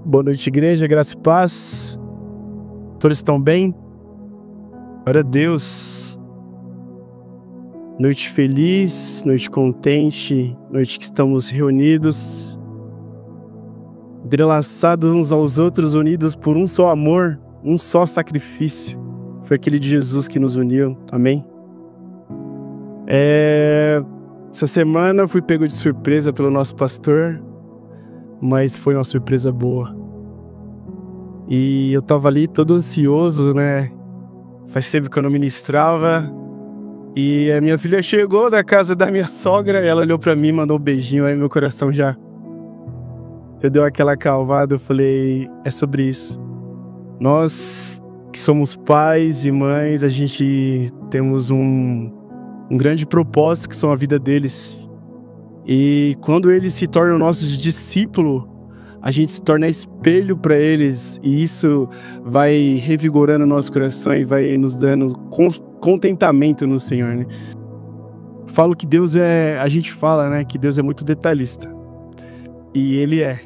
Boa noite, igreja, graça e paz. Todos estão bem? Glória a Deus. Noite feliz, noite contente, noite que estamos reunidos, entrelaçados uns aos outros, unidos por um só amor, um só sacrifício. Foi aquele de Jesus que nos uniu, amém? Essa semana eu fui pego de surpresa pelo nosso pastor, mas foi uma surpresa boa. E eu tava ali todo ansioso, né? Faz tempo que eu não ministrava. E a minha filha chegou da casa da minha sogra, ela olhou pra mim, mandou um beijinho, aí meu coração já... Eu dei aquela calvada, eu falei, é sobre isso. Nós que somos pais e mães, a gente temos um grande propósito que são a vida deles. E quando eles se tornam nossos discípulos, a gente se torna espelho para eles, e isso vai revigorando o nosso coração e vai nos dando contentamento no Senhor, né? Falo que Deus é... A gente fala, né, que Deus é muito detalhista. E Ele é.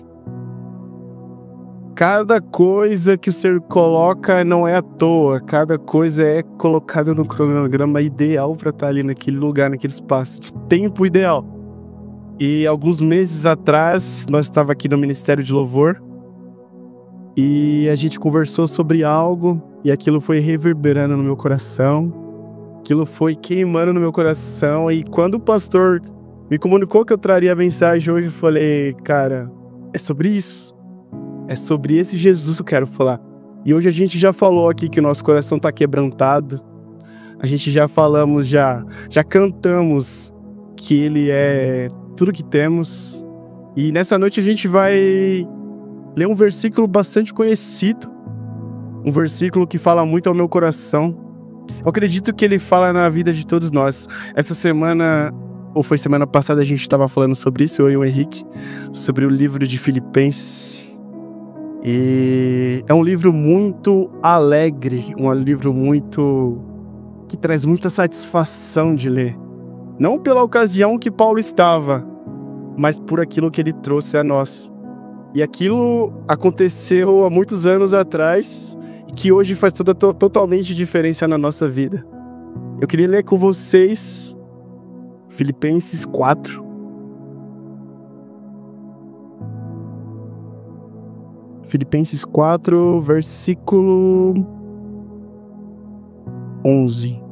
Cada coisa que o Senhor coloca não é à toa. Cada coisa é colocada no cronograma ideal para estar ali naquele lugar, naquele espaço, de tempo ideal. E alguns meses atrás, nós estávamos aqui no Ministério de Louvor e a gente conversou sobre algo e aquilo foi reverberando no meu coração, aquilo foi queimando no meu coração, e quando o pastor me comunicou que eu traria a mensagem hoje, eu falei, cara, é sobre isso, é sobre esse Jesus que eu quero falar. E hoje a gente já falou aqui que o nosso coração está quebrantado, a gente já falamos, já cantamos que Ele é tudo que temos. E nessa noite a gente vai ler um versículo bastante conhecido, um versículo que fala muito ao meu coração. Eu acredito que ele fala na vida de todos nós. Essa semana, ou foi semana passada, a gente estava falando sobre isso, eu e o Henrique, sobre o livro de Filipenses. E é um livro muito alegre, um livro muito... que traz muita satisfação de ler. Não pela ocasião que Paulo estava, mas por aquilo que ele trouxe a nós. E aquilo aconteceu há muitos anos atrás e que hoje faz totalmente diferença na nossa vida. Eu queria ler com vocês Filipenses 4. Filipenses 4, versículo 11.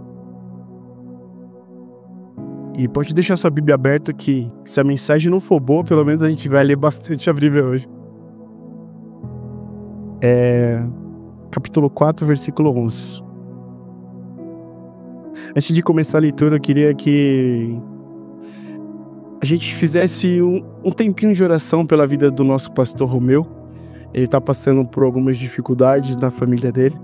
E pode deixar sua Bíblia aberta que, se a mensagem não for boa, pelo menos a gente vai ler bastante a Bíblia hoje. Capítulo 4, versículo 11. Antes de começar a leitura, eu queria que a gente fizesse um tempinho de oração pela vida do nosso pastor Romeu. Ele está passando por algumas dificuldades na família dele.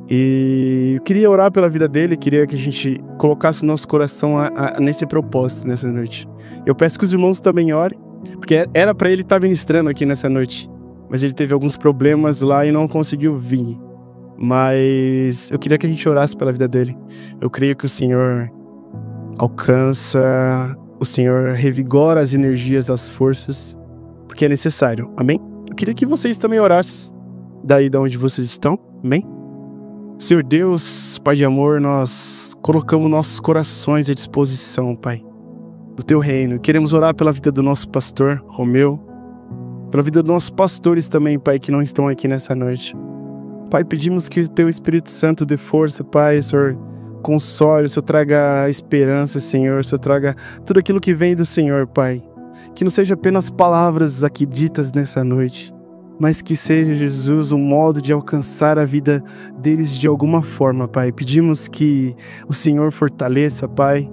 E eu queria orar pela vida dele, queria que a gente colocasse o nosso coração nesse propósito, nessa noite. Eu peço que os irmãos também orem, porque era para ele estar ministrando aqui nessa noite, mas ele teve alguns problemas lá e não conseguiu vir. Mas eu queria que a gente orasse pela vida dele. Eu creio que o Senhor alcança, o Senhor revigora as energias, as forças, porque é necessário, amém? Eu queria que vocês também orassem daí de onde vocês estão, amém? Senhor Deus, Pai de amor, nós colocamos nossos corações à disposição, Pai, do Teu reino. Queremos orar pela vida do nosso pastor Romeu, pela vida dos nossos pastores também, Pai, que não estão aqui nessa noite. Pai, pedimos que o Teu Espírito Santo dê força, Pai, o Senhor console, o Senhor traga esperança, Senhor, o Senhor traga tudo aquilo que vem do Senhor, Pai. Que não seja apenas palavras aqui ditas nessa noite, mas que seja, Jesus, um modo de alcançar a vida deles de alguma forma, Pai. Pedimos que o Senhor fortaleça, Pai.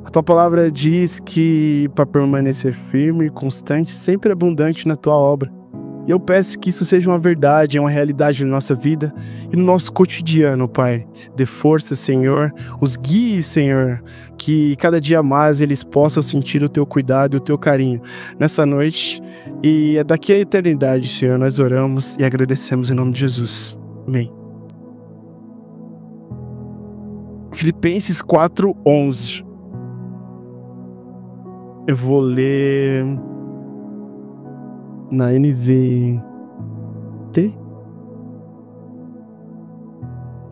A Tua palavra diz que para permanecer firme e constante, sempre abundante na Tua obra. E eu peço que isso seja uma verdade, uma realidade na nossa vida e no nosso cotidiano, Pai. Dê força, Senhor, os guie, Senhor, que cada dia mais eles possam sentir o Teu cuidado e o Teu carinho nessa noite. E é daqui à eternidade, Senhor, nós oramos e agradecemos em nome de Jesus. Amém. Filipenses 4, 11. Eu vou ler na NVI. NVT?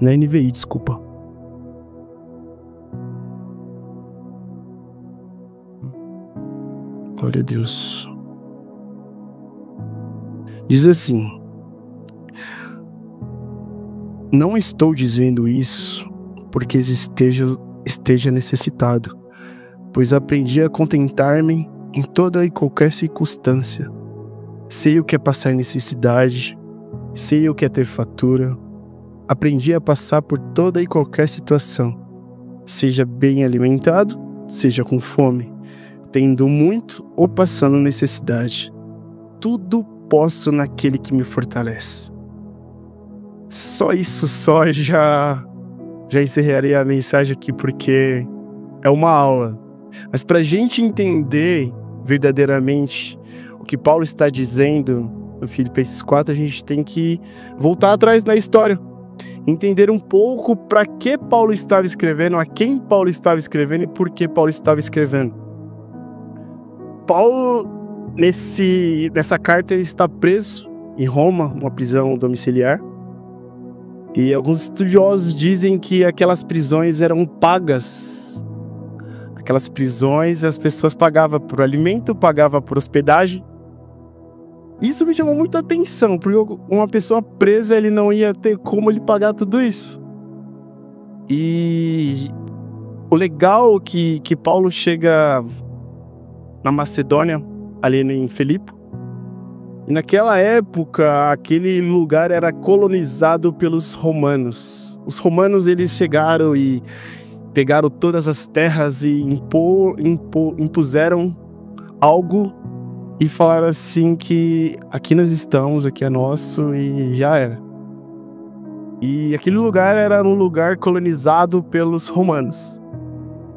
Na NVI, desculpa. Glória a Deus. Diz assim: não estou dizendo isso porque esteja necessitado, pois aprendi a contentar-me em toda e qualquer circunstância. Sei o que é passar necessidade, sei o que é ter fatura. Aprendi a passar por toda e qualquer situação, seja bem alimentado, seja com fome, tendo muito ou passando necessidade. Tudo posso naquele que me fortalece. Só isso já encerraria a mensagem aqui, porque é uma aula. Mas para a gente entender verdadeiramente o que Paulo está dizendo no Filipenses 4, a gente tem que voltar atrás na história, entender um pouco para que Paulo estava escrevendo, a quem Paulo estava escrevendo e por que Paulo estava escrevendo. Paulo, nessa carta, ele está preso em Roma, uma prisão domiciliar. E alguns estudiosos dizem que aquelas prisões eram pagas. Aquelas prisões, as pessoas pagavam por alimento, pagavam por hospedagem. Isso me chamou muita atenção, porque uma pessoa presa, ele não ia ter como ele pagar tudo isso. E o legal é que Paulo chega na Macedônia, ali em Filipe. E naquela época, aquele lugar era colonizado pelos romanos. Os romanos, eles chegaram e pegaram todas as terras e impuseram algo e falaram assim que aqui nós estamos, aqui é nosso, e já era. E aquele lugar era um lugar colonizado pelos romanos.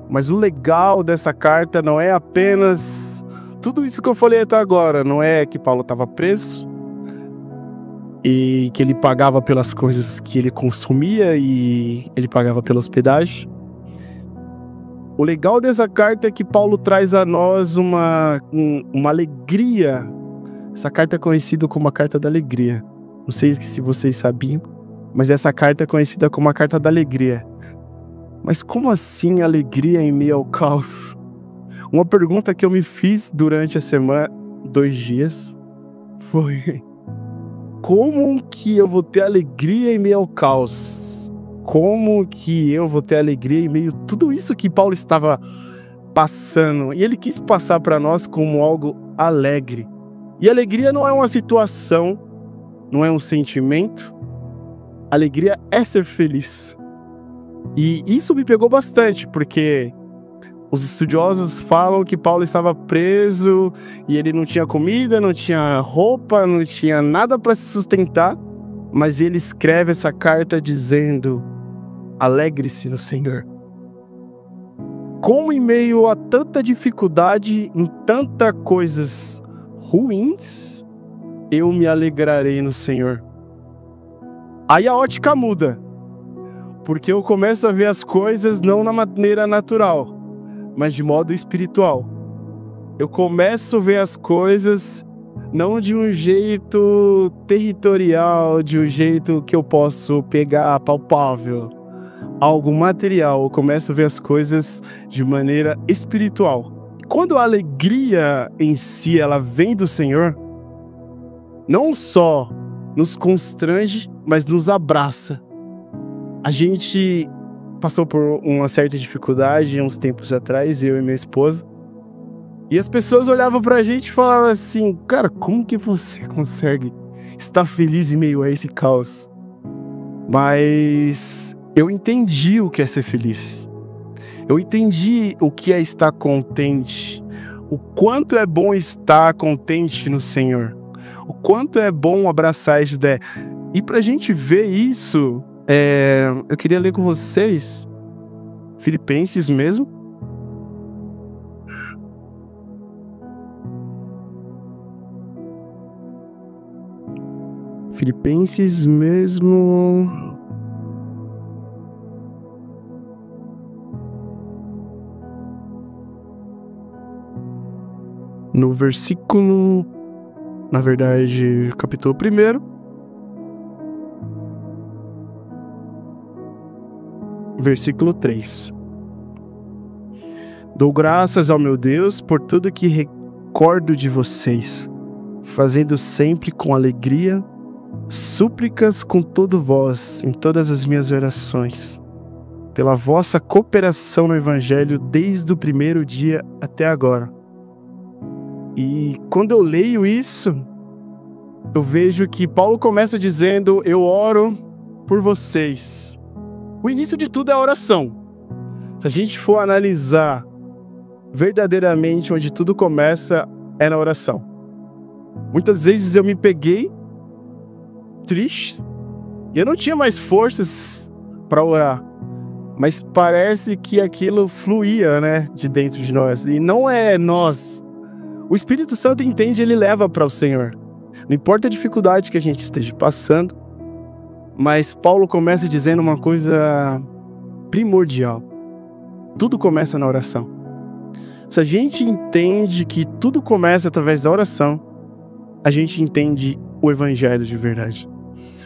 Mas o legal dessa carta não é apenas tudo isso que eu falei até agora. Não é que Paulo estava preso e que ele pagava pelas coisas que ele consumia e ele pagava pela hospedagem. O legal dessa carta é que Paulo traz a nós uma alegria. Essa carta é conhecida como a carta da alegria. Não sei se vocês sabiam, mas essa carta é conhecida como a carta da alegria. Mas como assim alegria em meio ao caos? Uma pergunta que eu me fiz durante a semana, 2 dias, foi: como que eu vou ter alegria em meio ao caos? Como que eu vou ter alegria em meio a tudo isso que Paulo estava passando? E ele quis passar para nós como algo alegre. E alegria não é uma situação, não é um sentimento. Alegria é ser feliz. E isso me pegou bastante, porque os estudiosos falam que Paulo estava preso e ele não tinha comida, não tinha roupa, não tinha nada para se sustentar, mas ele escreve essa carta dizendo: alegre-se no Senhor. Como em meio a tanta dificuldade, em tantas coisas ruins, eu me alegrarei no Senhor. Aí a ótica muda, porque eu começo a ver as coisas não na maneira natural, mas de modo espiritual. Eu começo a ver as coisas não de um jeito territorial, de um jeito que eu posso pegar palpável, algo material. Eu começo a ver as coisas de maneira espiritual. Quando a alegria em si, ela vem do Senhor, não só nos constrange, mas nos abraça. A gente passou por uma certa dificuldade uns tempos atrás, eu e minha esposa. E as pessoas olhavam pra gente e falavam assim: cara, como que você consegue estar feliz em meio a esse caos? Mas eu entendi o que é ser feliz. Eu entendi o que é estar contente. O quanto é bom estar contente no Senhor. O quanto é bom abraçar essa ideia. E pra gente ver isso, eu queria ler com vocês Filipenses mesmo. Filipenses mesmo. No versículo, na verdade, capítulo 1. versículo 3. Dou graças ao meu Deus por tudo que recordo de vocês, fazendo sempre com alegria súplicas com todo vós em todas as minhas orações, pela vossa cooperação no Evangelho desde o primeiro dia até agora. E quando eu leio isso, eu vejo que Paulo começa dizendo: eu oro por vocês. O início de tudo é a oração. Se a gente for analisar verdadeiramente onde tudo começa, é na oração. Muitas vezes eu me peguei triste e eu não tinha mais forças para orar, mas parece que aquilo fluía, né, de dentro de nós, e não é nós. O Espírito Santo entende, ele leva para o Senhor. Não importa a dificuldade que a gente esteja passando, mas Paulo começa dizendo uma coisa primordial: tudo começa na oração. Se a gente entende que tudo começa através da oração, a gente entende o Evangelho de verdade.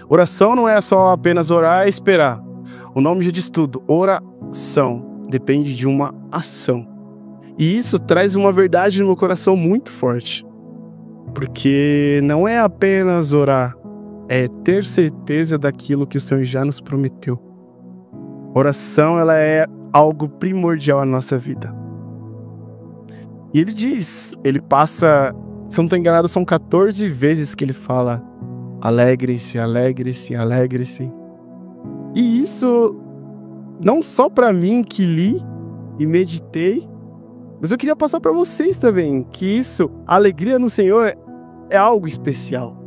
Oração não é só apenas orar e esperar. O nome já diz tudo. Oração depende de uma ação. E isso traz uma verdade no meu coração muito forte. Porque não é apenas orar, é ter certeza daquilo que o Senhor já nos prometeu. Oração, ela é algo primordial na nossa vida. E ele diz, ele passa, se eu não estou enganado, são 14 vezes que ele fala: alegre-se, alegre-se, alegre-se. E isso não só para mim que li e meditei, mas eu queria passar para vocês também, que isso, a alegria no Senhor, é algo especial.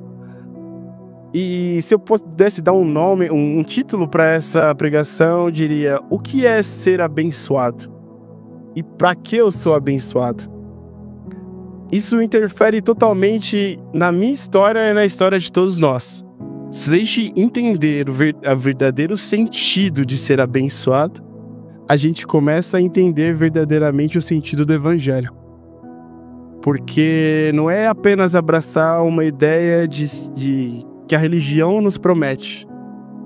E se eu pudesse dar um nome, um título para essa pregação, eu diria: o que é ser abençoado? E para que eu sou abençoado? Isso interfere totalmente na minha história e na história de todos nós. Se a gente entender o verdadeiro sentido de ser abençoado, a gente começa a entender verdadeiramente o sentido do Evangelho. Porque não é apenas abraçar uma ideia de que a religião nos promete.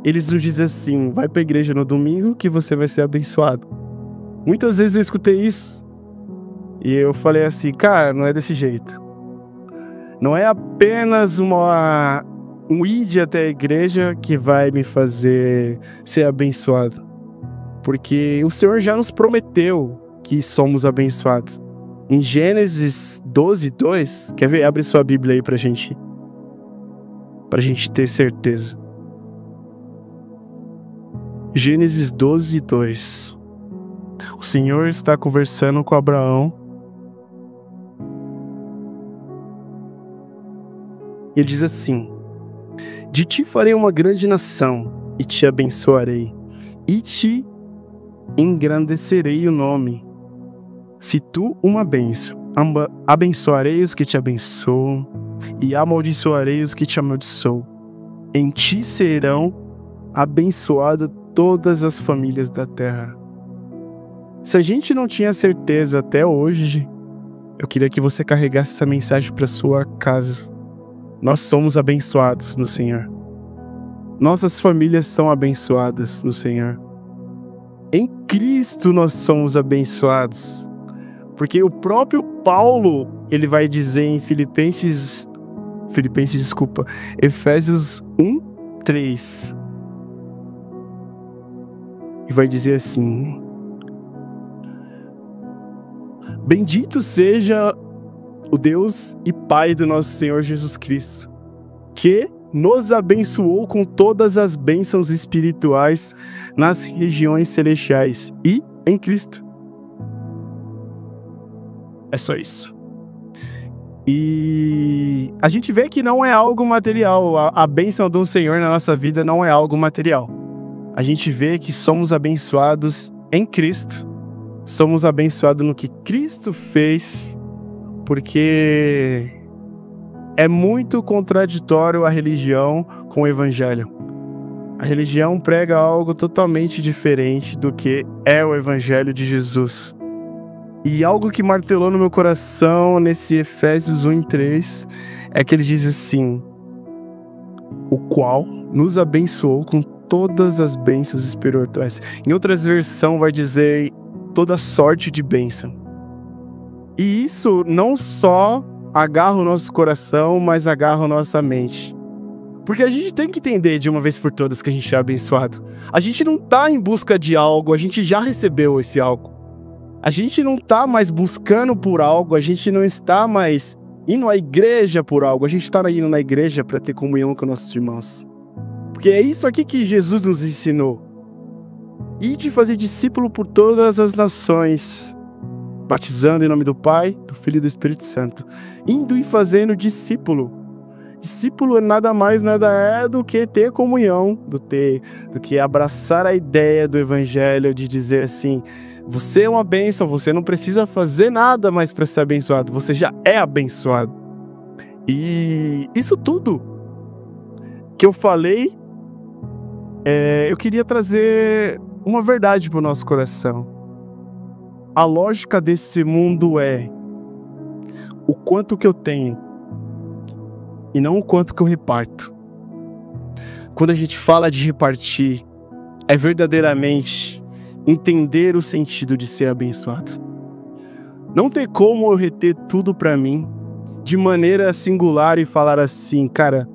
Eles nos dizem assim: vai para a igreja no domingo que você vai ser abençoado. Muitas vezes eu escutei isso e eu falei assim: cara, não é desse jeito. Não é apenas um ide até a igreja que vai me fazer ser abençoado. Porque o Senhor já nos prometeu que somos abençoados. Em Gênesis 12:2, quer ver? Abre sua Bíblia aí pra gente ter certeza. Gênesis 12:2. O Senhor está conversando com Abraão. Ele diz assim: de ti farei uma grande nação, e te abençoarei, e te engrandecerei o nome. Se tu uma bênção, abençoarei os que te abençoam, e amaldiçoarei os que te amaldiçoam. Em ti serão abençoadas todas as famílias da terra. Se a gente não tinha certeza até hoje, eu queria que você carregasse essa mensagem para sua casa. Nós somos abençoados no Senhor. Nossas famílias são abençoadas no Senhor. Em Cristo nós somos abençoados. Porque o próprio Paulo, ele vai dizer em Efésios 1:3. E vai dizer assim: bendito seja o Deus e Pai do nosso Senhor Jesus Cristo, que nos abençoou com todas as bênçãos espirituais nas regiões celestiais e em Cristo. É só isso. E a gente vê que não é algo material. A bênção do Senhor na nossa vida não é algo material. A gente vê que somos abençoados em Cristo. Somos abençoados no que Cristo fez, porque é muito contraditório a religião com o Evangelho. A religião prega algo totalmente diferente do que é o Evangelho de Jesus. E algo que martelou no meu coração nesse Efésios 1:3 é que ele diz assim: o qual nos abençoou com todas as bênçãos espirituais. Em outras versões vai dizer toda sorte de bênção. E isso não só agarra o nosso coração, mas agarra a nossa mente. Porque a gente tem que entender de uma vez por todas que a gente é abençoado. A gente não tá em busca de algo, a gente já recebeu esse algo. A gente não tá mais buscando por algo, a gente não está mais indo à igreja por algo, a gente está indo na igreja para ter comunhão com nossos irmãos. Porque é isso aqui que Jesus nos ensinou. E de fazer discípulo por todas as nações, batizando em nome do Pai, do Filho e do Espírito Santo. Indo e fazendo discípulo. Discípulo nada mais, nada é do que ter comunhão, do que abraçar a ideia do Evangelho, de dizer assim, você é uma bênção, você não precisa fazer nada mais para ser abençoado, você já é abençoado. E isso tudo que eu falei, eu queria trazer uma verdade para o nosso coração. A lógica desse mundo é o quanto que eu tenho e não o quanto que eu reparto. Quando a gente fala de repartir, é verdadeiramente entender o sentido de ser abençoado. Não tem como eu reter tudo pra mim de maneira singular e falar assim, cara,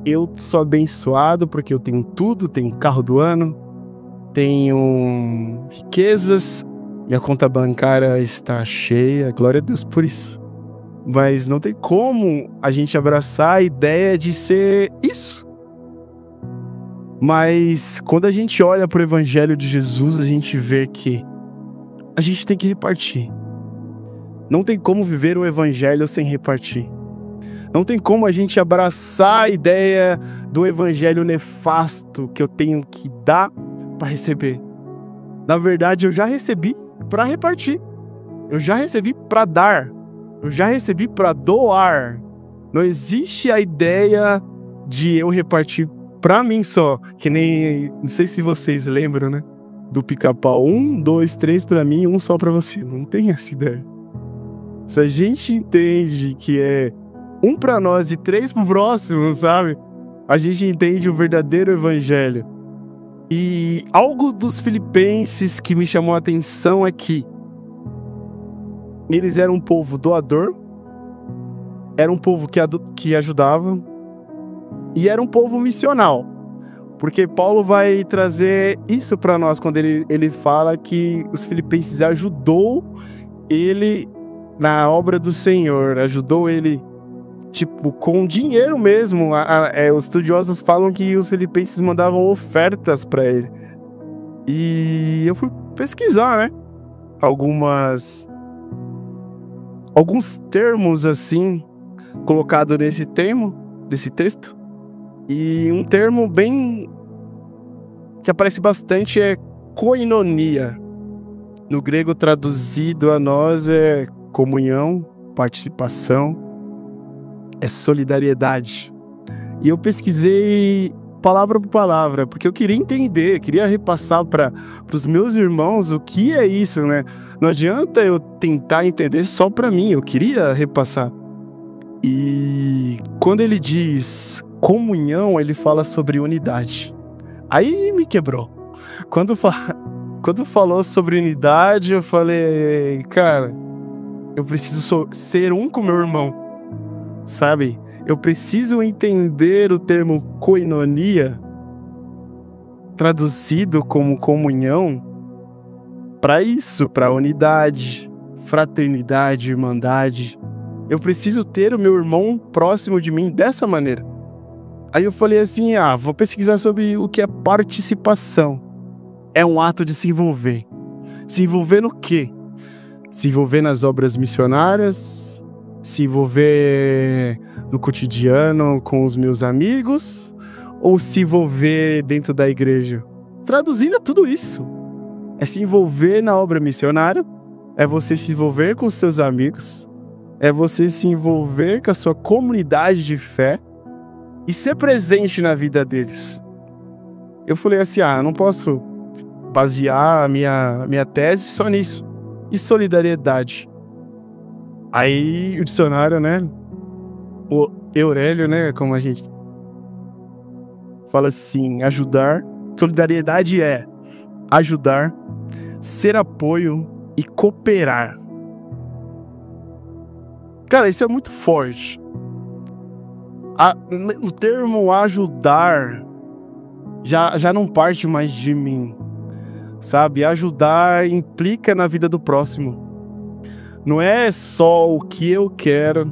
eu sou abençoado porque eu tenho tudo, tenho carro do ano, tenho riquezas, minha conta bancária está cheia, glória a Deus por isso. Mas não tem como a gente abraçar a ideia de ser isso. Mas quando a gente olha para o Evangelho de Jesus, a gente vê que a gente tem que repartir. Não tem como viver o Evangelho sem repartir. Não tem como a gente abraçar a ideia do Evangelho nefasto que eu tenho que dar para receber. Na verdade, eu já recebi para repartir. Eu já recebi para dar. Eu já recebi para doar. Não existe a ideia de eu repartir pra mim só, que nem, não sei se vocês lembram, né? Do pica-pau, 1, 2, 3 pra mim, 1 só pra você. Não tem essa ideia. Se a gente entende que é 1 pra nós e 3 pro próximo, sabe? A gente entende o verdadeiro evangelho. E algo dos filipenses que me chamou a atenção é que eles eram um povo doador, era um povo que ajudava, e era um povo missional, porque Paulo vai trazer isso para nós quando ele fala que os filipenses ajudou ele na obra do Senhor, ajudou ele, tipo, com dinheiro mesmo. Os estudiosos falam que os filipenses mandavam ofertas para ele. E eu fui pesquisar, né? Alguns termos assim, colocados nesse texto. E um termo bem que aparece bastante é koinonia. No grego traduzido a nós é comunhão, participação, é solidariedade. E eu pesquisei palavra por palavra, porque eu queria entender, queria repassar para os meus irmãos o que é isso, né? Não adianta eu tentar entender só para mim, eu queria repassar. E quando ele diz comunhão, ele fala sobre unidade. Aí me quebrou. Quando falou sobre unidade, eu falei, cara, eu preciso ser um com meu irmão, sabe? Eu preciso entender o termo koinonia, traduzido como comunhão, para isso, para unidade, fraternidade, irmandade. Eu preciso ter o meu irmão próximo de mim dessa maneira. Aí eu falei assim, vou pesquisar sobre o que é participação. É um ato de se envolver. Se envolver no quê? Se envolver nas obras missionárias, se envolver no cotidiano com os meus amigos, ou se envolver dentro da igreja? Traduzindo tudo isso. É se envolver na obra missionária, é você se envolver com os seus amigos, é você se envolver com a sua comunidade de fé e ser presente na vida deles. Eu falei assim, eu não posso basear a minha tese só nisso. E solidariedade. Aí o dicionário, né? O Eurélio, né? Como a gente... Fala assim, ajudar. Solidariedade é ajudar, ser apoio e cooperar. Cara, isso é muito forte. O termo ajudar já não parte mais de mim, sabe? Ajudar implica na vida do próximo. Não é só o que eu quero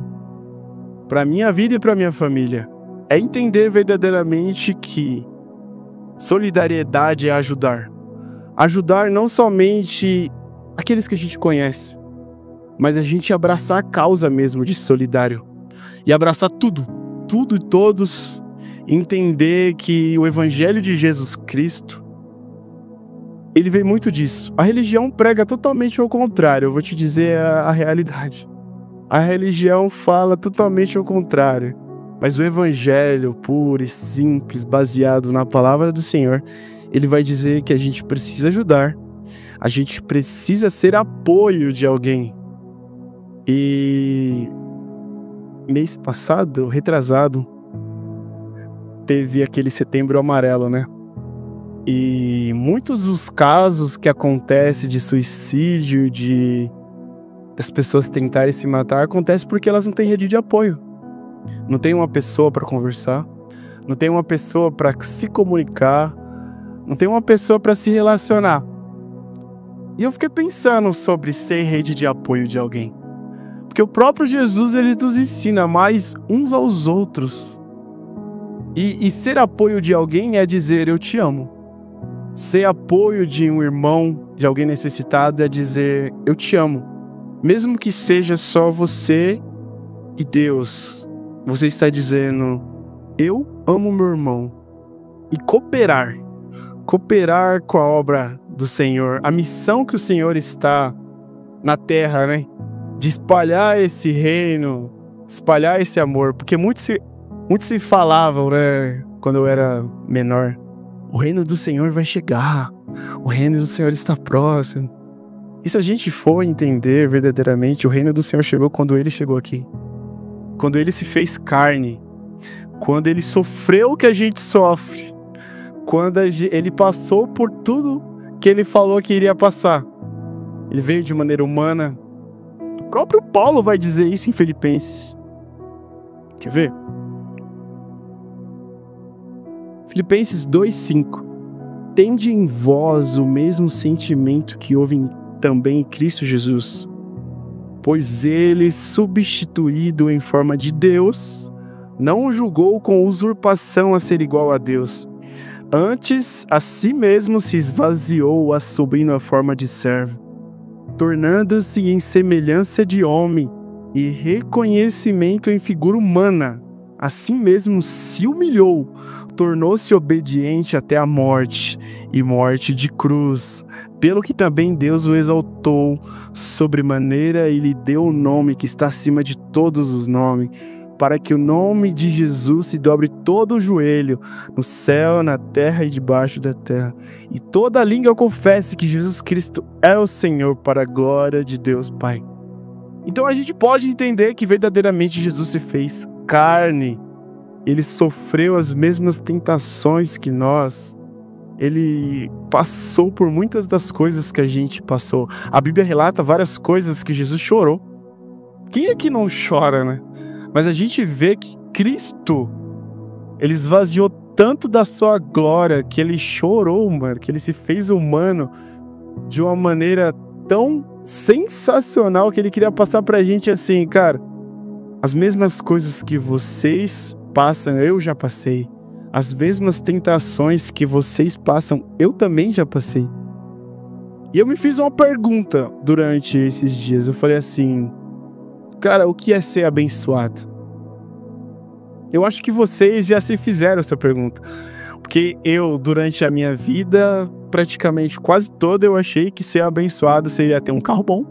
para minha vida e para minha família. É entender verdadeiramente que solidariedade é ajudar. Ajudar não somente aqueles que a gente conhece, mas a gente abraçar a causa mesmo de solidário. E abraçar tudo e todos. Entender que o Evangelho de Jesus Cristo, ele vem muito disso. A religião prega totalmente ao contrário. Eu vou te dizer a realidade. A religião fala totalmente ao contrário. Mas o Evangelho puro e simples, baseado na palavra do Senhor, ele vai dizer que a gente precisa ajudar. A gente precisa ser apoio de alguém. E mês passado, retrasado, teve aquele Setembro Amarelo, né? E muitos dos casos que acontecem de suicídio, das pessoas tentarem se matar, acontece porque elas não têm rede de apoio. Não tem uma pessoa para conversar, não tem uma pessoa para se comunicar, não tem uma pessoa para se relacionar. E eu fiquei pensando sobre ser rede de apoio de alguém. Porque o próprio Jesus, ele nos ensina mais uns aos outros. E ser apoio de alguém é dizer eu te amo. Ser apoio de um irmão, de alguém necessitado, é dizer eu te amo. Mesmo que seja só você e Deus. Você está dizendo eu amo meu irmão. E cooperar com a obra do Senhor, a missão que o Senhor está na terra, né? De espalhar esse reino, espalhar esse amor, porque muitos se falavam, né? Quando eu era menor, o reino do Senhor vai chegar, o reino do Senhor está próximo. E se a gente for entender verdadeiramente, o reino do Senhor chegou quando Ele chegou aqui, quando Ele se fez carne, quando Ele sofreu o que a gente sofre, quando Ele passou por tudo que Ele falou que iria passar. Ele veio de maneira humana. O próprio Paulo vai dizer isso em Filipenses. Quer ver? Filipenses 2:5. Tende em vós o mesmo sentimento que houve também em Cristo Jesus, pois Ele, substituído em forma de Deus, não o julgou com usurpação a ser igual a Deus. Antes, a si mesmo se esvaziou, assumindo a forma de servo, tornando-se em semelhança de homem e reconhecimento em figura humana. Assim mesmo se humilhou, tornou-se obediente até a morte, e morte de cruz. Pelo que também Deus o exaltou sobremaneira e lhe deu o nome que está acima de todos os nomes, para que o nome de Jesus se dobre todo o joelho, no céu, na terra e debaixo da terra, e toda língua confesse que Jesus Cristo é o Senhor, para a glória de Deus Pai. Então a gente pode entender que verdadeiramente Jesus se fez carne, Ele sofreu as mesmas tentações que nós, Ele passou por muitas das coisas que a gente passou. A Bíblia relata várias coisas que Jesus chorou. Quem é que não chora, né? Mas a gente vê que Cristo, Ele esvaziou tanto da sua glória, que Ele chorou, mano, que Ele se fez humano de uma maneira tão sensacional que Ele queria passar pra gente assim, cara, as mesmas coisas que vocês passam, eu já passei. As mesmas tentações que vocês passam, eu também já passei. E eu me fiz uma pergunta durante esses dias. Eu falei assim, cara, o que é ser abençoado? Eu acho que vocês já se fizeram essa pergunta. Porque eu, durante a minha vida, praticamente quase toda, eu achei que ser abençoado seria ter um carro bom,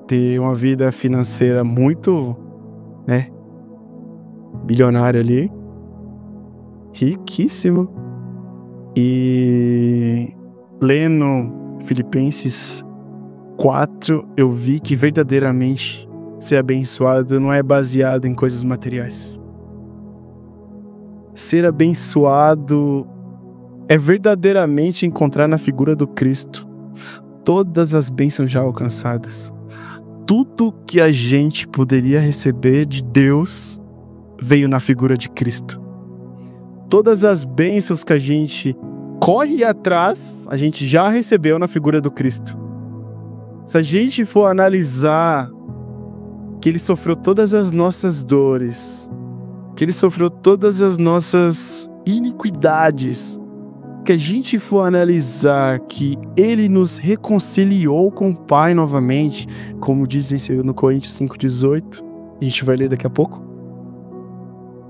ter uma vida financeira muito, né, bilionária ali, riquíssimo. E lendo Filipenses 4, eu vi que verdadeiramente ser abençoado não é baseado em coisas materiais. Ser abençoado é verdadeiramente encontrar na figura do Cristo todas as bênçãos já alcançadas. Tudo que a gente poderia receber de Deus veio na figura de Cristo. Todas as bênçãos que a gente corre atrás, a gente já recebeu na figura do Cristo. Se a gente for analisar que Ele sofreu todas as nossas dores, que Ele sofreu todas as nossas iniquidades, que a gente for analisar que Ele nos reconciliou com o Pai novamente, como diz em 2 Coríntios 5,18, a gente vai ler daqui a pouco.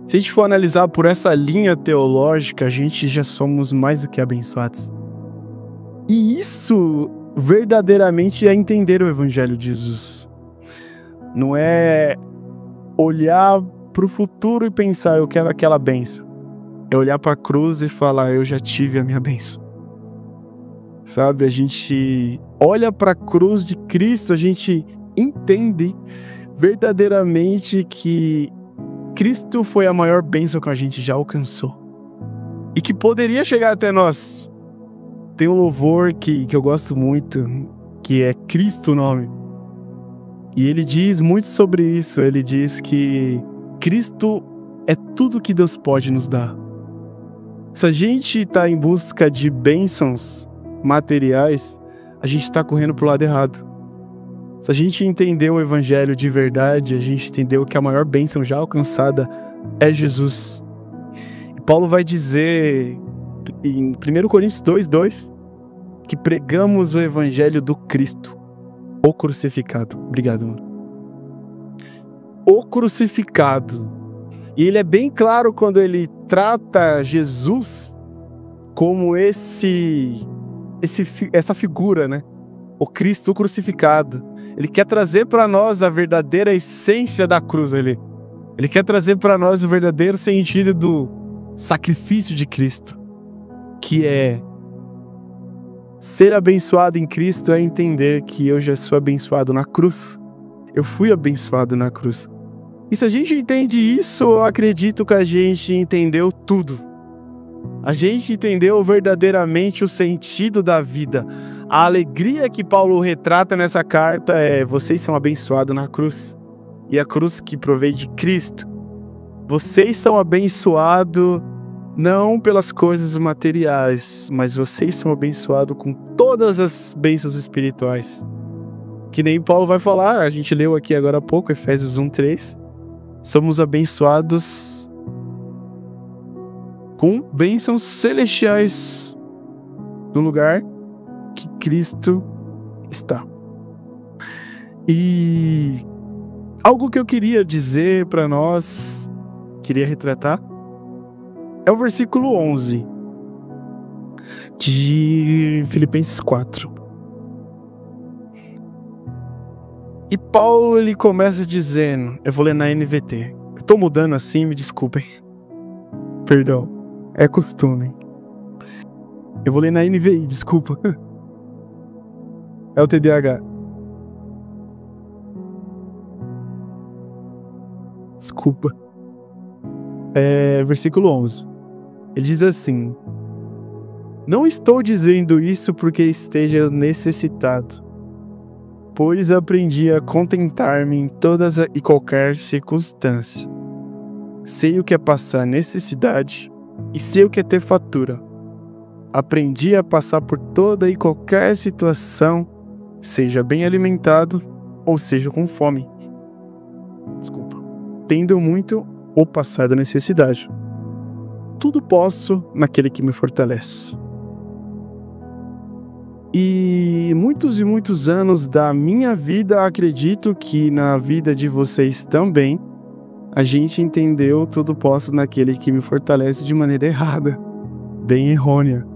Se a gente for analisar por essa linha teológica, a gente já somos mais do que abençoados. E isso verdadeiramente é entender o Evangelho de Jesus. Não é olhar para o futuro e pensar, eu quero aquela bênção. É olhar para a cruz e falar, eu já tive a minha bênção. Sabe, a gente olha para a cruz de Cristo, a gente entende verdadeiramente que Cristo foi a maior bênção que a gente já alcançou. E que poderia chegar até nós. Tem um louvor que eu gosto muito, que é Cristo o nome. E ele diz muito sobre isso. Ele diz que Cristo é tudo que Deus pode nos dar. Se a gente está em busca de bênçãos materiais, a gente está correndo para o lado errado. Se a gente entendeu o Evangelho de verdade, a gente entendeu que a maior bênção já alcançada é Jesus. E Paulo vai dizer em 1 Coríntios 2,2 que pregamos o Evangelho do Cristo, o crucificado. Obrigado, mano. O crucificado. E ele é bem claro quando ele trata Jesus como essa figura, né? O Cristo crucificado. Ele quer trazer para nós a verdadeira essência da cruz. Ele quer trazer para nós o verdadeiro sentido do sacrifício de Cristo, que é ser abençoado em Cristo, é entender que eu já sou abençoado na cruz. Eu fui abençoado na cruz. E se a gente entende isso, eu acredito que a gente entendeu tudo. A gente entendeu verdadeiramente o sentido da vida. A alegria que Paulo retrata nessa carta é: vocês são abençoados na cruz. E a cruz que provém de Cristo. Vocês são abençoados não pelas coisas materiais, mas vocês são abençoados com todas as bênçãos espirituais. Que nem Paulo vai falar, a gente leu aqui agora há pouco, Efésios 1:3. Somos abençoados com bênçãos celestiais no lugar que Cristo está. E algo que eu queria dizer para nós, queria retratar, é o versículo 11 de Filipenses 4. E Paulo, ele começa dizendo, eu vou ler na NVT. Eu tô mudando assim, me desculpem. Perdão, é costume. Eu vou ler na NVI, desculpa. É o TDAH. Desculpa. Versículo 11. Ele diz assim: não estou dizendo isso porque esteja necessitado, pois aprendi a contentar-me em todas e qualquer circunstância. Sei o que é passar necessidade e sei o que é ter fartura. Aprendi a passar por toda e qualquer situação, seja bem alimentado ou seja com fome. Desculpa. Tendo muito ou passar da necessidade. Tudo posso naquele que me fortalece. E muitos anos da minha vida, acredito que na vida de vocês também, a gente entendeu tudo posso naquele que me fortalece de maneira errada, bem errônea.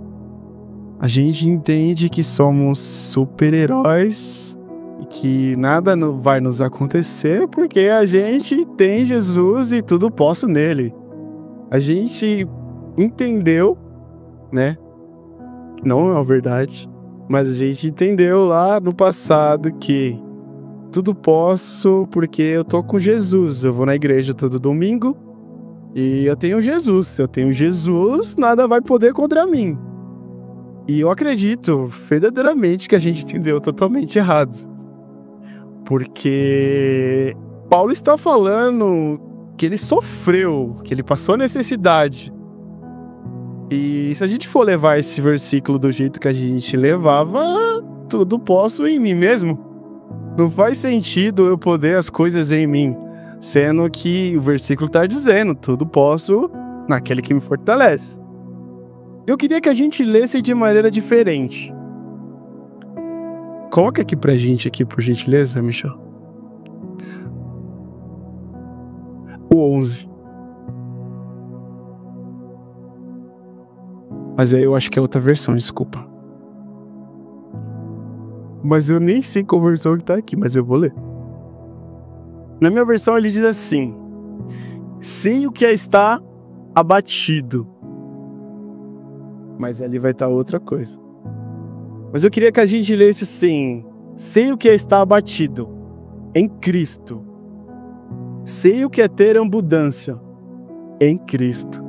A gente entende que somos super-heróis e que nada vai nos acontecer porque a gente tem Jesus e tudo posso nele. A gente entendeu, né? Não é a verdade. Mas a gente entendeu lá no passado que tudo posso porque eu tô com Jesus. Eu vou na igreja todo domingo E eu tenho Jesus. Se eu tenho Jesus, nada vai poder contra mim. E eu acredito verdadeiramente que a gente entendeu totalmente errado. Porque Paulo está falando que ele sofreu, que ele passou necessidade. E se a gente for levar esse versículo do jeito que a gente levava, tudo posso em mim mesmo. Não faz sentido eu poder as coisas em mim, sendo que o versículo está dizendo, tudo posso naquele que me fortalece. Eu queria que a gente lesse de maneira diferente. Coloca aqui pra gente, aqui, por gentileza, Michel. O 11. Mas aí eu acho que é outra versão, desculpa. Mas eu nem sei qual versão que tá aqui, mas eu vou ler. Na minha versão ele diz assim: sei o que é estar abatido. Mas ali vai estar outra coisa. Mas eu queria que a gente lesse assim: sei o que é estar abatido em Cristo. Sei o que é ter abundância em Cristo.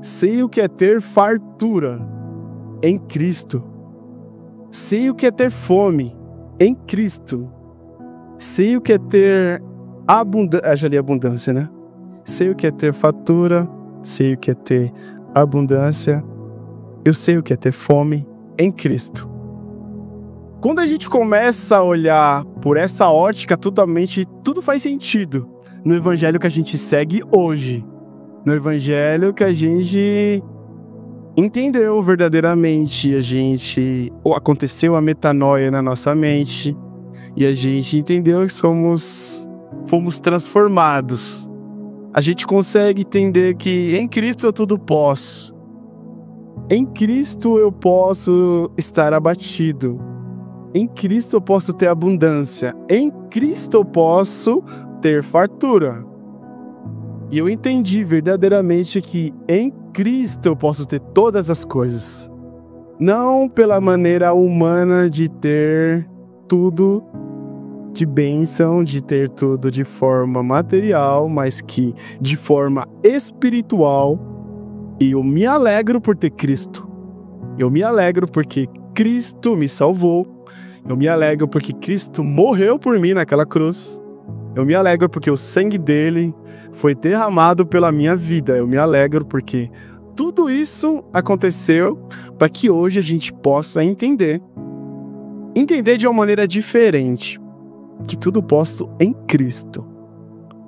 Sei o que é ter fartura em Cristo. Sei o que é ter fome em Cristo. Sei o que é ter abundância. Já li abundância, né? Sei o que é ter fartura. Sei o que é ter abundância. Eu sei o que é ter fome em Cristo. Quando a gente começa a olhar por essa ótica, tudo faz sentido no evangelho que a gente segue hoje. No evangelho que a gente entendeu verdadeiramente, aconteceu a metanoia na nossa mente e a gente entendeu que fomos transformados. A gente consegue entender que em Cristo eu tudo posso. Em Cristo eu posso estar abatido. Em Cristo eu posso ter abundância. Em Cristo eu posso ter fartura. E eu entendi verdadeiramente que em Cristo eu posso ter todas as coisas. Não pela maneira humana de ter tudo de bênção, de ter tudo de forma material, mas que de forma espiritual. E eu me alegro por ter Cristo. Eu me alegro porque Cristo me salvou. Eu me alegro porque Cristo morreu por mim naquela cruz. Eu me alegro porque o sangue dele foi derramado pela minha vida. Eu me alegro porque tudo isso aconteceu para que hoje a gente possa entender de uma maneira diferente, que tudo posso em Cristo.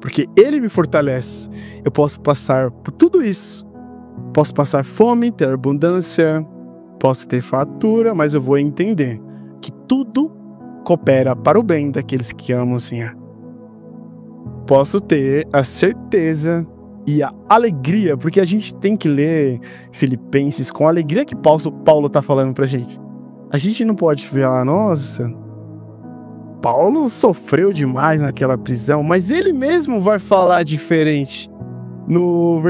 Porque ele me fortalece. Eu posso passar por tudo isso. Posso passar fome, ter abundância, posso ter fartura, mas eu vou entender que tudo coopera para o bem daqueles que amam o Senhor. Posso ter a certeza e a alegria, porque a gente tem que ler Filipenses com a alegria que Paulo está falando pra gente. A gente não pode falar, nossa, Paulo sofreu demais naquela prisão, mas ele mesmo vai falar diferente. No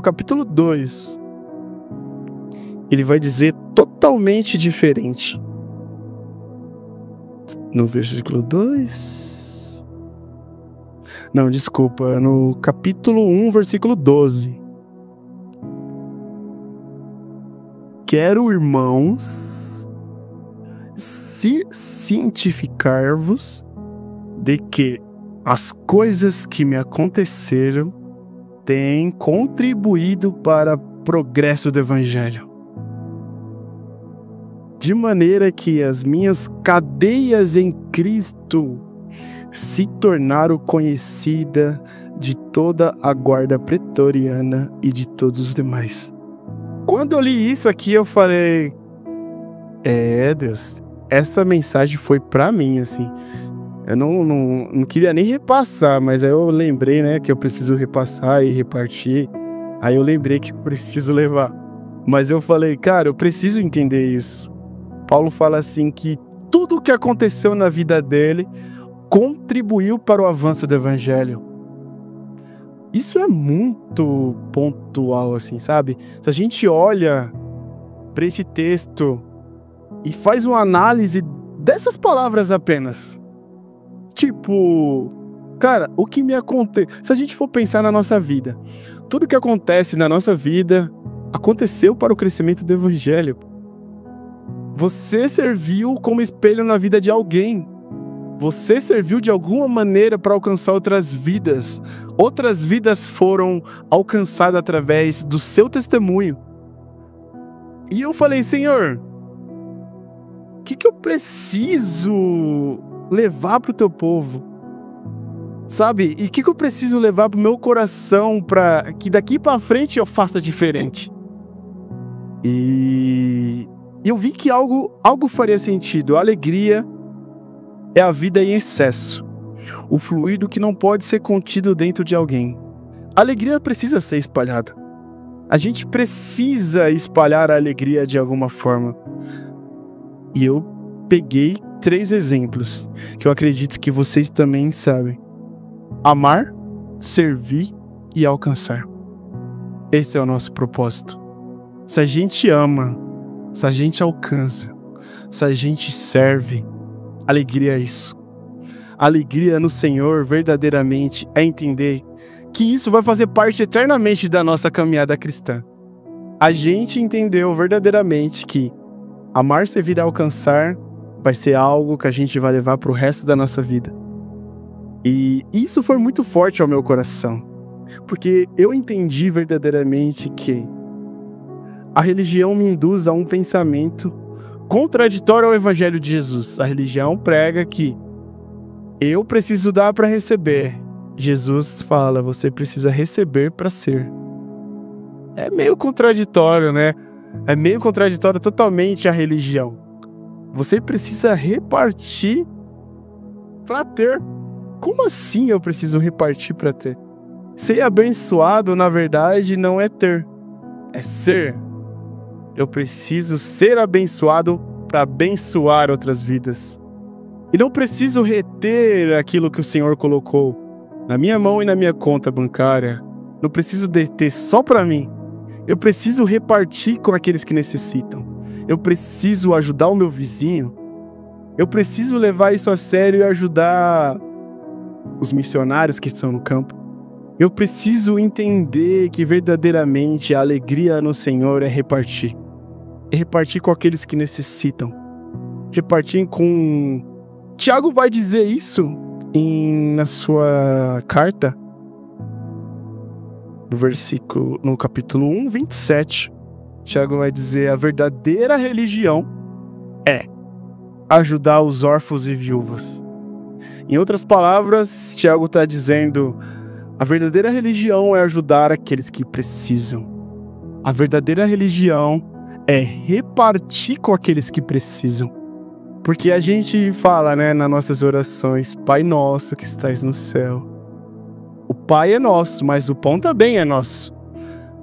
capítulo 2, ele vai dizer totalmente diferente. No versículo 2... Não, desculpa. No capítulo 1, versículo 12. Quero, irmãos, cientificar-vos de que as coisas que me aconteceram têm contribuído para o progresso do Evangelho. De maneira que as minhas cadeias em Cristo se tornaram conhecidas de toda a guarda pretoriana e de todos os demais. Quando eu li isso aqui, eu falei, Deus, essa mensagem foi pra mim, assim. Eu não queria nem repassar, mas aí eu lembrei, né, que eu preciso repassar e repartir. Aí eu lembrei que eu preciso levar. Mas eu falei, cara, eu preciso entender isso. Paulo fala assim que tudo o que aconteceu na vida dele contribuiu para o avanço do Evangelho. Isso é muito pontual, assim, sabe? Se a gente olha para esse texto e faz uma análise dessas palavras apenas, tipo, cara, o que me aconteceu? Se a gente for pensar na nossa vida, Tudo que acontece na nossa vida aconteceu para o crescimento do evangelho. Você serviu como espelho na vida de alguém. Você serviu de alguma maneira para alcançar outras vidas. Outras vidas foram alcançadas através do seu testemunho. E eu falei, Senhor, o que eu preciso levar para o teu povo? Sabe? E o que eu preciso levar para o meu coração para que daqui para frente eu faça diferente? E eu vi que algo faria sentido. A alegria é a vida em excesso. O fluido que não pode ser contido dentro de alguém. A alegria precisa ser espalhada. A gente precisa espalhar a alegria de alguma forma. E eu peguei 3 exemplos que eu acredito que vocês também sabem. Amar, servir e alcançar. Esse é o nosso propósito. Se a gente ama, se a gente alcança, se a gente serve, alegria é isso. Alegria no Senhor verdadeiramente é entender que isso vai fazer parte eternamente da nossa caminhada cristã. A gente entendeu verdadeiramente que amar, servir e alcançar vai ser algo que a gente vai levar para o resto da nossa vida. E isso foi muito forte ao meu coração, porque eu entendi verdadeiramente que a religião me induz a um pensamento contraditório ao Evangelho de Jesus. A religião prega que eu preciso dar para receber. Jesus fala, você precisa receber para ser. É meio contraditório, né? É meio contraditório totalmente a religião. Você precisa repartir para ter. Como assim eu preciso repartir para ter? Ser abençoado, na verdade, não é ter, é ser. Eu preciso ser abençoado para abençoar outras vidas. E não preciso reter aquilo que o Senhor colocou na minha mão e na minha conta bancária. Não preciso deter só para mim. Eu preciso repartir com aqueles que necessitam. Eu preciso ajudar o meu vizinho. Eu preciso levar isso a sério e ajudar os missionários que estão no campo. Eu preciso entender que verdadeiramente a alegria no Senhor é repartir. É repartir com aqueles que necessitam. Repartir com... Tiago vai dizer isso na sua carta, no capítulo 1, 27. Tiago vai dizer, a verdadeira religião é ajudar os órfãos e viúvas. Em outras palavras, Tiago está dizendo, a verdadeira religião é ajudar aqueles que precisam. A verdadeira religião é repartir com aqueles que precisam. Porque a gente fala, né, nas nossas orações, Pai nosso que estais no céu. O Pai é nosso, mas o pão também é nosso.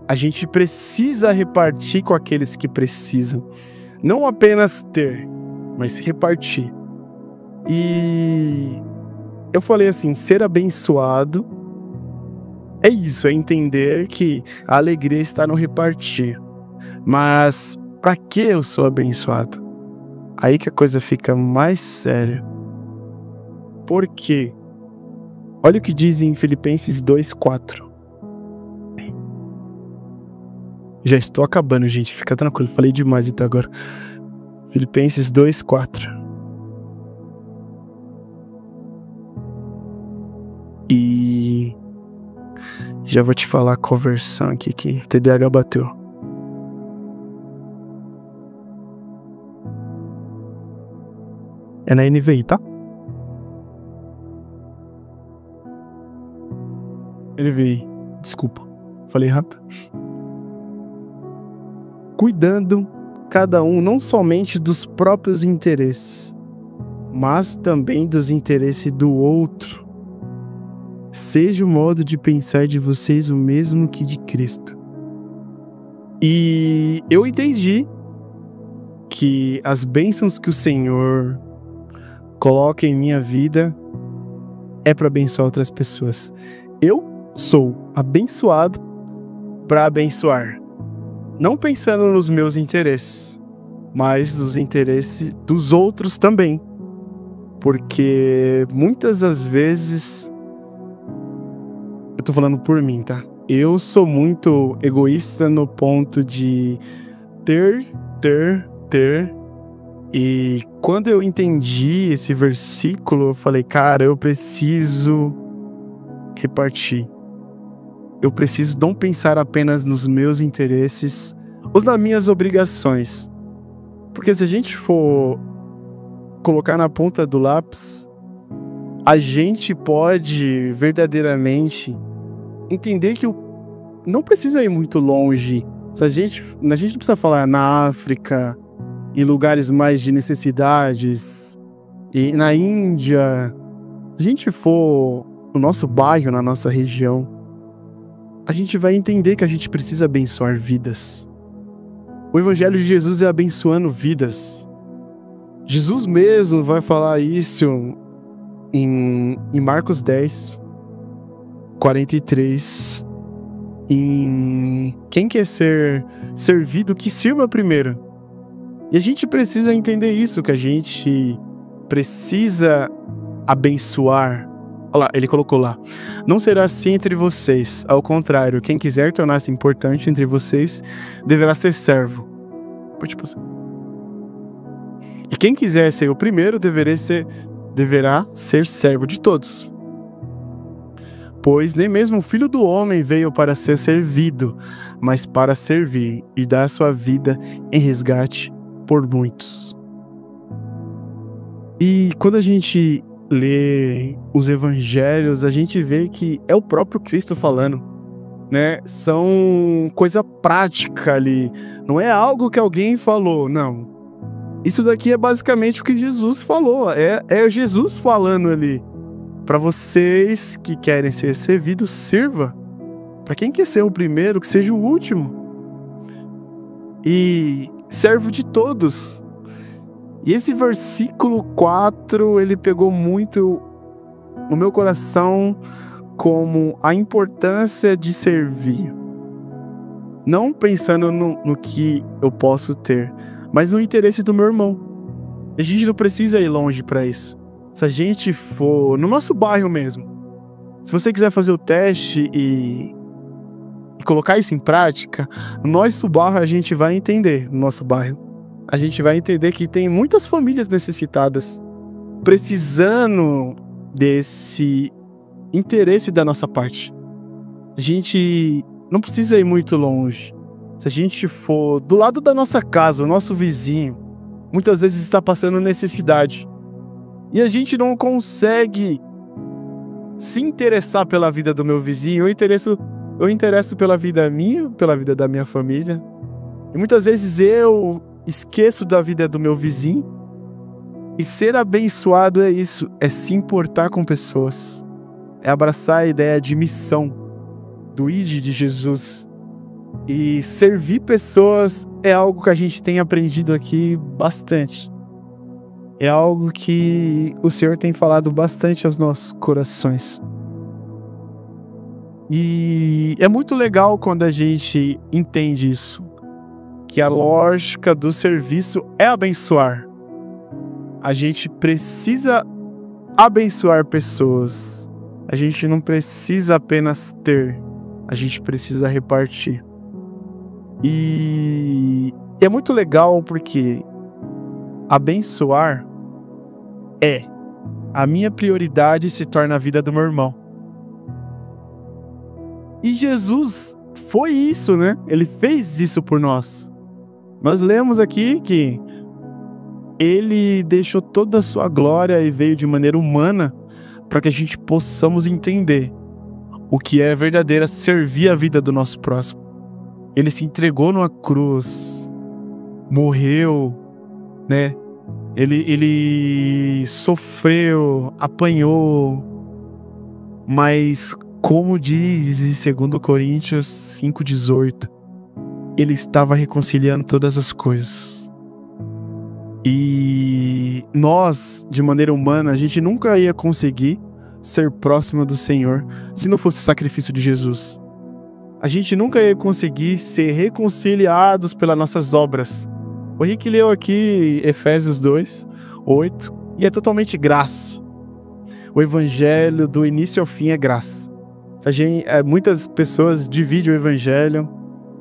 A gente precisa repartir com aqueles que precisam. Não apenas ter, mas repartir. E eu falei assim, ser abençoado é isso, é entender que a alegria está no repartir. Mas para que eu sou abençoado? Aí que a coisa fica mais séria. Por quê? Olha o que diz em Filipenses 2:4. Já estou acabando, gente. Fica tranquilo, falei demais até agora. Filipenses 2:4. E já vou te falar qual versão aqui que TDAH bateu. É na NVI, tá? NVI, desculpa, falei rápido. Cuidando cada um não somente dos próprios interesses, mas também dos interesses do outro. Seja o modo de pensar de vocês o mesmo que de Cristo. E eu entendi que as bênçãos que o Senhor coloca em minha vida é para abençoar outras pessoas. Eu sou abençoado para abençoar. Não pensando nos meus interesses, mas nos interesses dos outros também. Porque muitas das vezes... Eu tô falando por mim, tá? eu sou muito egoísta no ponto de ter. E quando eu entendi esse versículo, eu falei, cara, eu preciso repartir. Eu preciso não pensar apenas nos meus interesses ou nas minhas obrigações. Porque se a gente for colocar na ponta do lápis, a gente pode verdadeiramente entender que não precisa ir muito longe. A gente não precisa falar na África, em lugares mais de necessidades, e na Índia. Se a gente for no nosso bairro, na nossa região, a gente vai entender que a gente precisa abençoar vidas. O Evangelho de Jesus é abençoando vidas. Jesus mesmo vai falar isso em Marcos 10, 43. Quem quer ser servido, que sirva primeiro. E a gente precisa entender isso, que a gente precisa abençoar. Olha lá, ele colocou lá. Não será assim entre vocês. Ao contrário, quem quiser tornar-se importante entre vocês deverá ser servo. E quem quiser ser o primeiro deverá ser servo de todos. Pois nem mesmo o Filho do Homem veio para ser servido, mas para servir e dar sua vida em resgate por muitos. E quando a gente lê os evangelhos, a gente vê que é o próprio Cristo falando, né? São coisa prática ali, não é algo que alguém falou, não. Isso daqui é basicamente o que Jesus falou, é Jesus falando ali. Para vocês que querem ser servidos, sirva. Para quem quer ser o primeiro, que seja o último. E servo de todos. E esse versículo 4, ele pegou muito no meu coração como a importância de servir. Não pensando no que eu posso ter, mas no interesse do meu irmão. A gente não precisa ir longe para isso. Se a gente for no nosso bairro mesmo, se você quiser fazer o teste e colocar isso em prática, no nosso bairro a gente vai entender, no nosso bairro, a gente vai entender que tem muitas famílias necessitadas, precisando desse interesse da nossa parte. A gente não precisa ir muito longe. Se a gente for do lado da nossa casa, o nosso vizinho, muitas vezes está passando necessidade. E a gente não consegue se interessar pela vida do meu vizinho. Eu interesso pela vida minha, pela vida da minha família. E muitas vezes eu esqueço da vida do meu vizinho. E ser abençoado é isso, é se importar com pessoas. É abraçar a ideia de missão, do ID de Jesus. E servir pessoas é algo que a gente tem aprendido aqui bastante. É algo que o Senhor tem falado bastante aos nossos corações. E é muito legal quando a gente entende isso. Que a lógica do serviço é abençoar. A gente precisa abençoar pessoas. A gente não precisa apenas ter. A gente precisa repartir. E é muito legal porque abençoar a minha prioridade se torna a vida do meu irmão. E Jesus foi isso, né? Ele fez isso por nós. Nós lemos aqui que ele deixou toda a sua glória e veio de maneira humana para que a gente possamos entender o que é verdadeiro servir a vida do nosso próximo. Ele se entregou numa cruz, morreu, né? Ele sofreu, apanhou, mas como diz em 2 Coríntios 5,18, ele estava reconciliando todas as coisas. E nós, de maneira humana, a gente nunca ia conseguir ser próximo do Senhor se não fosse o sacrifício de Jesus. A gente nunca ia conseguir ser reconciliados pelas nossas obras. O Rick leu aqui Efésios 2:8, e é totalmente graça. O evangelho do início ao fim é graça. Muitas pessoas dividem o evangelho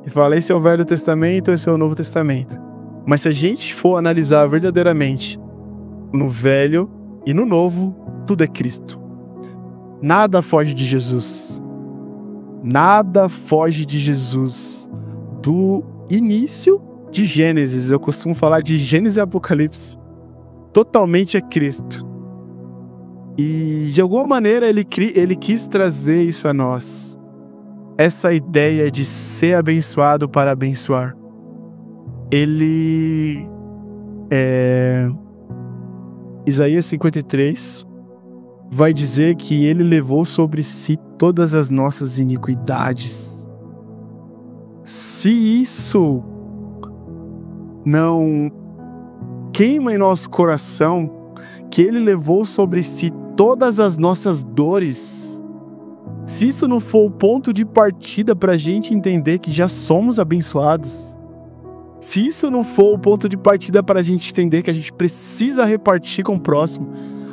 e falam, esse é o Velho Testamento, esse é o Novo Testamento. Mas se a gente for analisar verdadeiramente, no Velho e no Novo, tudo é Cristo. Nada foge de Jesus. Nada foge de Jesus. Do início de Gênesis, eu costumo falar de Gênesis e Apocalipse, totalmente é Cristo. E de alguma maneira ele quis trazer isso a nós. Essa ideia de ser abençoado para abençoar. Isaías 53 vai dizer que ele levou sobre si todas as nossas iniquidades. Se isso não queima em nosso coração, que ele levou sobre si todas as nossas dores, se isso não for o ponto de partida para a gente entender que já somos abençoados, se isso não for o ponto de partida para a gente entender que a gente precisa repartir com o próximo,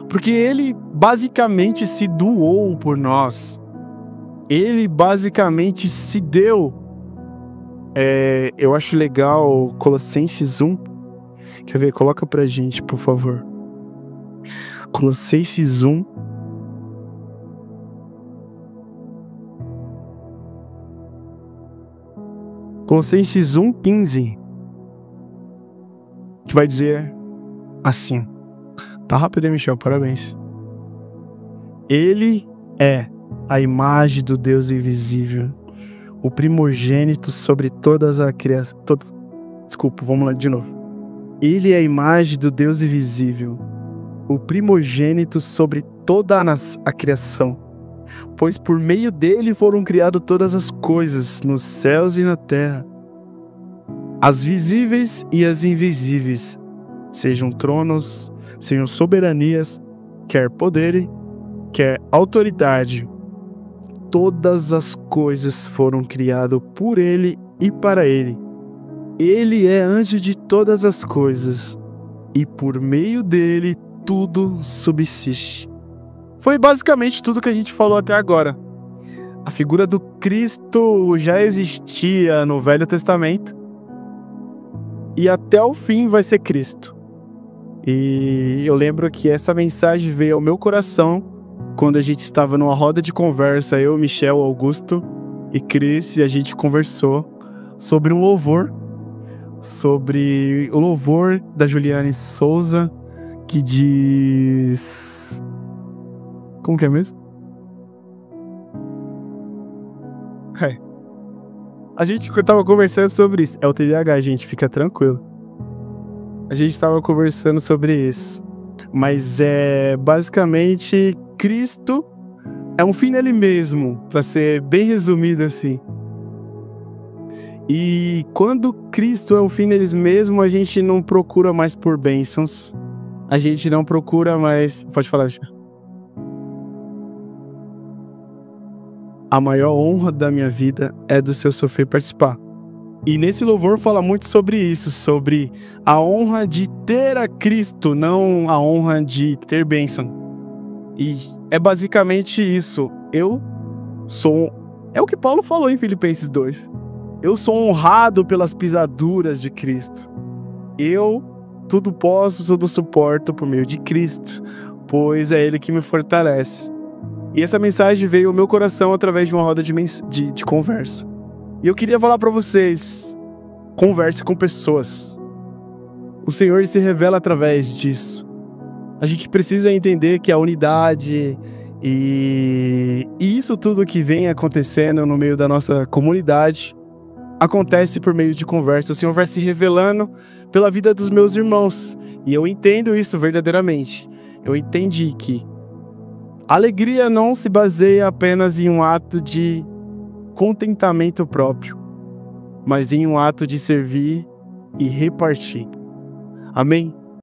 porque ele basicamente se doou por nós, ele basicamente se deu. Eu acho legal Colossenses 1, quer ver? Coloca pra gente, por favor. Colossenses 1. Colossenses 1:15, que vai dizer assim. Tá rápido, hein, Michel? Parabéns. Ele é a imagem do Deus invisível, o primogênito sobre todas a criação. Desculpa, vamos lá de novo. Ele é a imagem do Deus invisível, o primogênito sobre toda a criação, pois por meio dele foram criadas todas as coisas, nos céus e na terra, as visíveis e as invisíveis, sejam tronos, sejam soberanias, quer poder, quer autoridade. Todas as coisas foram criadas por ele e para ele. Ele é antes de todas as coisas, e por meio dele tudo subsiste. Foi basicamente tudo que a gente falou até agora. A figura do Cristo já existia no Velho Testamento, e até o fim vai ser Cristo. E eu lembro que essa mensagem veio ao meu coração quando a gente estava numa roda de conversa, eu, Michel, Augusto e Cris, e a gente conversou sobre um louvor, sobre o louvor da Juliane Souza, que diz... Como que é mesmo? A gente tava conversando sobre isso. É o TDAH, gente, fica tranquilo. A gente tava conversando sobre isso. Mas basicamente, Cristo é um fim nele mesmo, para ser bem resumido assim. E quando Cristo é um fim neles mesmo, a gente não procura mais por bênçãos. A gente não procura mais... Pode falar, Michel. A maior honra da minha vida é do seu sofrer participar. E nesse louvor fala muito sobre isso, sobre a honra de ter a Cristo, não a honra de ter bênção. E é basicamente isso. Eu sou... É o que Paulo falou em Filipenses 2. Eu sou honrado pelas pisaduras de Cristo. Eu tudo posso, tudo suporto por meio de Cristo, pois é Ele que me fortalece. E essa mensagem veio ao meu coração através de uma roda de conversa. E eu queria falar para vocês, converse com pessoas. O Senhor se revela através disso. A gente precisa entender que a unidade e isso tudo que vem acontecendo no meio da nossa comunidade acontece por meio de conversa. O Senhor vai se revelando pela vida dos meus irmãos. E eu entendo isso verdadeiramente. Eu entendi que a alegria não se baseia apenas em um ato de contentamento próprio, mas em um ato de servir e repartir. Amém?